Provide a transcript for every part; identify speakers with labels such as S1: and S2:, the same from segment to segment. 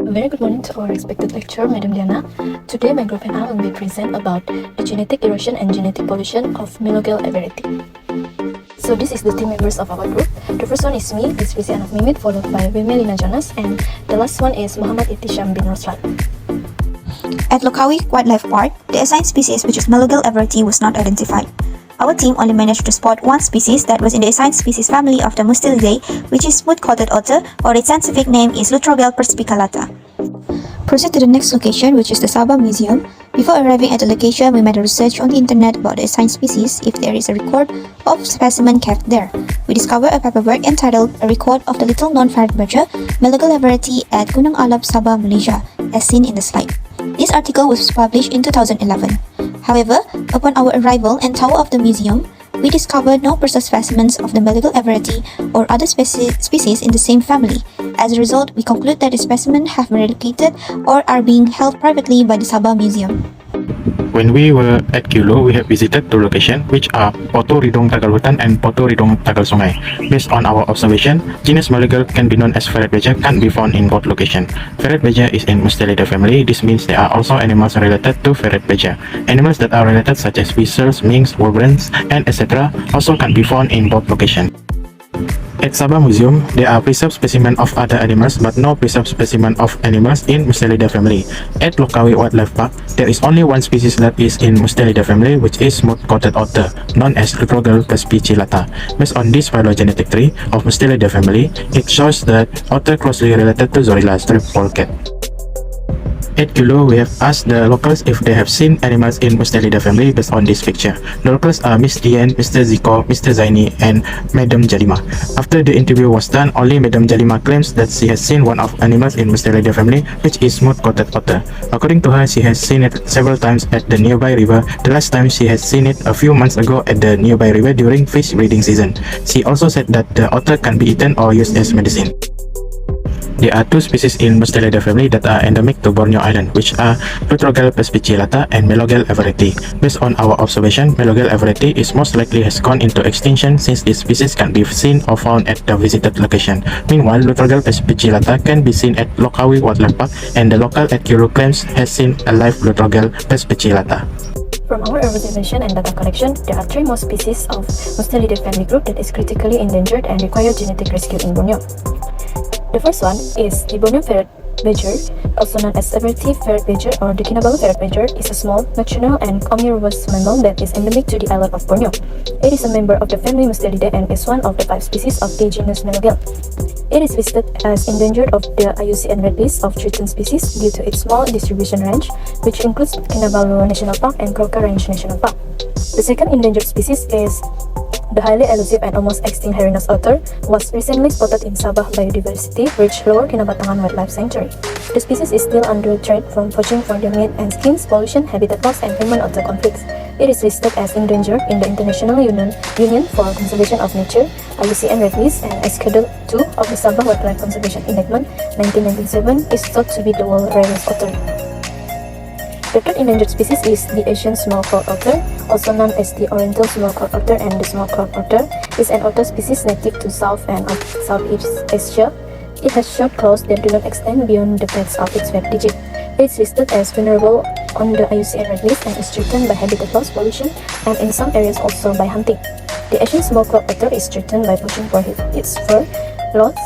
S1: Very good morning to our respected lecturer, Madam Diana. Today, my group and I will be present about the genetic erosion and genetic pollution of MELOGALE variety. So this is the team members of our group. The first one is me, this is Anaf Mimit, followed by Wemelina Jonas, and the last one is Muhammad Ittisham bin Roslan.
S2: At Lokawi Wildlife Park, the assigned species which is MELOGALE variety was not identified. Our team only managed to spot one species that was in the assigned species family of the Mustalidae, which is smooth-coated otter, or its scientific name is Lutrogale perspicillata. Proceed to the next location, which is the Sabah Museum. Before arriving at the location, we made a research on the internet about the assigned species if there is a record of specimen kept there. We discovered a paperwork entitled A Record of the Little Known Ferret Badger, MELOGALE variety at Gunung Alap, Sabah, Malaysia, as seen in the slide. This article was published in 2011. However, upon our arrival and tour of the museum, we discovered no preserved specimens of the MELOGALE variety or other species in the same family. As a result, we conclude that the specimens have been relocated or are being held privately by the Sabah Museum.
S3: When we were at Kilo, we have visited two locations, which are Poto Ridong Tagal Hutan and Poto Ridong Tagal Sungai. Based on our observation, genus MELOGALE can be known as ferret badger can be found in both locations. Ferret badger is in Mustalidae family. This means there are also animals related to ferret badger. Animals that are related such as weasels, minks, wolverines, and etc. also can be found in both locations. At Sabah Museum, there are preserved specimens of other animals but no preserved specimen of animals in Mustalidae family. At Lokawi Wildlife Park, there is only one species that is in Mustalidae family, which is smooth-coated otter, known as Lutrogale perspicillata. Based on this phylogenetic tree of Mustalidae family, it shows that otter closely related to Zorilla striped polecat. At Kilo, we have asked the locals if they have seen animals in Mustalidae family based on this picture. The locals are Miss Dian, Mr. Ziko, Mr. Zaini, and Madam Jalima. After the interview was done, only Madam Jalima claims that she has seen one of animals in Mustalidae family, which is smooth-coated otter. According to her, she has seen it several times at the nearby river. The last time she has seen it a few months ago at the nearby river during fish breeding season. She also said that the otter can be eaten or used as medicine. There are two species in Mustalidae family that are endemic to Borneo Island, which are Lutrogale perspicillata and MELOGALE variety. Based on our observation, MELOGALE variety is most likely has gone into extinction since this species can be seen or found at the visited location. Meanwhile, Lutrogale perspicillata can be seen at Lokawi Wildlife Park, and the local at Kiro claims has seen a live Lutrogale perspicillata.
S1: From our observation and data collection, there are three more species of Mustalidae family group that is critically endangered and require genetic rescue in Borneo. The first one is the Borneo ferret badger, also known as Everty ferret badger or the Kinabalu ferret badger, is a small, nocturnal and omnivorous mammal that is endemic to the island of Borneo. It is a member of the family Mustalidae and is one of the 5 species of the genus MELOGALE. It is listed as endangered of the IUCN Red List of Threatened Species due to its small distribution range, which includes Kinabalu National Park and Croker Range National Park. The second endangered species is the highly elusive and almost extinct Herinos otter was recently spotted in Sabah Biodiversity Bridge Lower Kinabatangan Wildlife Sanctuary. The species is still under threat from poaching for the meat and skins, pollution, habitat loss, and human-otter conflicts. It is listed as endangered in the International Union for Conservation of Nature (IUCN Red List) and as Schedule 2 of the Sabah Wildlife Conservation Enactment 1997 is thought to be the world's rarest otter. The third endangered species is the Asian small-clawed otter, also known as the Oriental small-clawed otter and the small-clawed otter, is an otter species native to South and of Southeast Asia. It has short claws that do not extend beyond the pads of its fat digit. It is listed as vulnerable on the IUCN Red List and is threatened by habitat loss, pollution, and in some areas also by hunting. The Asian small-clawed otter is threatened by poaching for its fur, loss,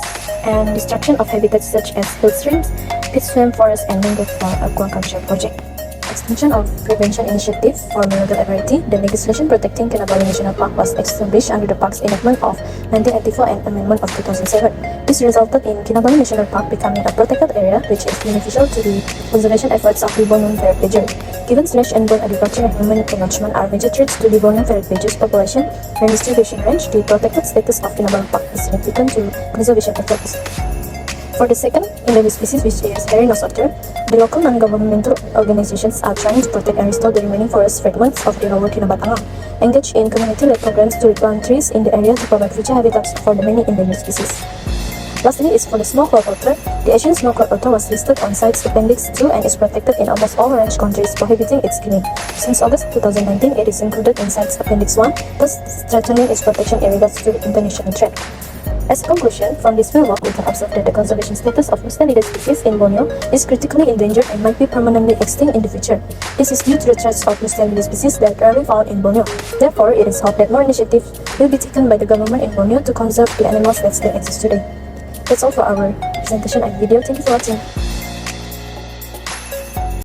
S1: and destruction of habitats such as hill streams, pit swamp forests, and mangrove for aquaculture project. Extension of Prevention Initiative for MELOGALE variety, the legislation protecting Kinabalu National Park was established under the Parks Enactment of 1984 and Amendment of 2007. This resulted in Kinabalu National Park becoming a protected area, which is beneficial to the conservation efforts of the Bornean ferret badger. Given slash and bone agriculture and human encroachment are major threats to the Bornean ferret badger's population and distribution range, the protected status of Kinabalu Park is significant to conservation efforts. For the second endangered species, which is Herinos otter, the local non-governmental organizations are trying to protect and restore the remaining forest fragments of the lower Kinabatangan, engage in community-led programs to replant trees in the area to provide future habitats for the many endangered species. Lastly is for the small-clawed otter. The Asian small-clawed otter was listed on CITES Appendix 2 and is protected in almost all range countries, prohibiting its killing. Since August 2019, it is included in CITES Appendix 1, thus strengthening its protection in regards to international threat. As a conclusion, from this fieldwork we can observe that the conservation status of Mustalidae species in Borneo is critically endangered and might be permanently extinct in the future. This is due to the threats of Mustalidae species that are rarely found in Borneo. Therefore, it is hoped that more initiatives will be taken by the government in Borneo to conserve the animals that still exist today. That's all for our presentation and video. Thank you for watching.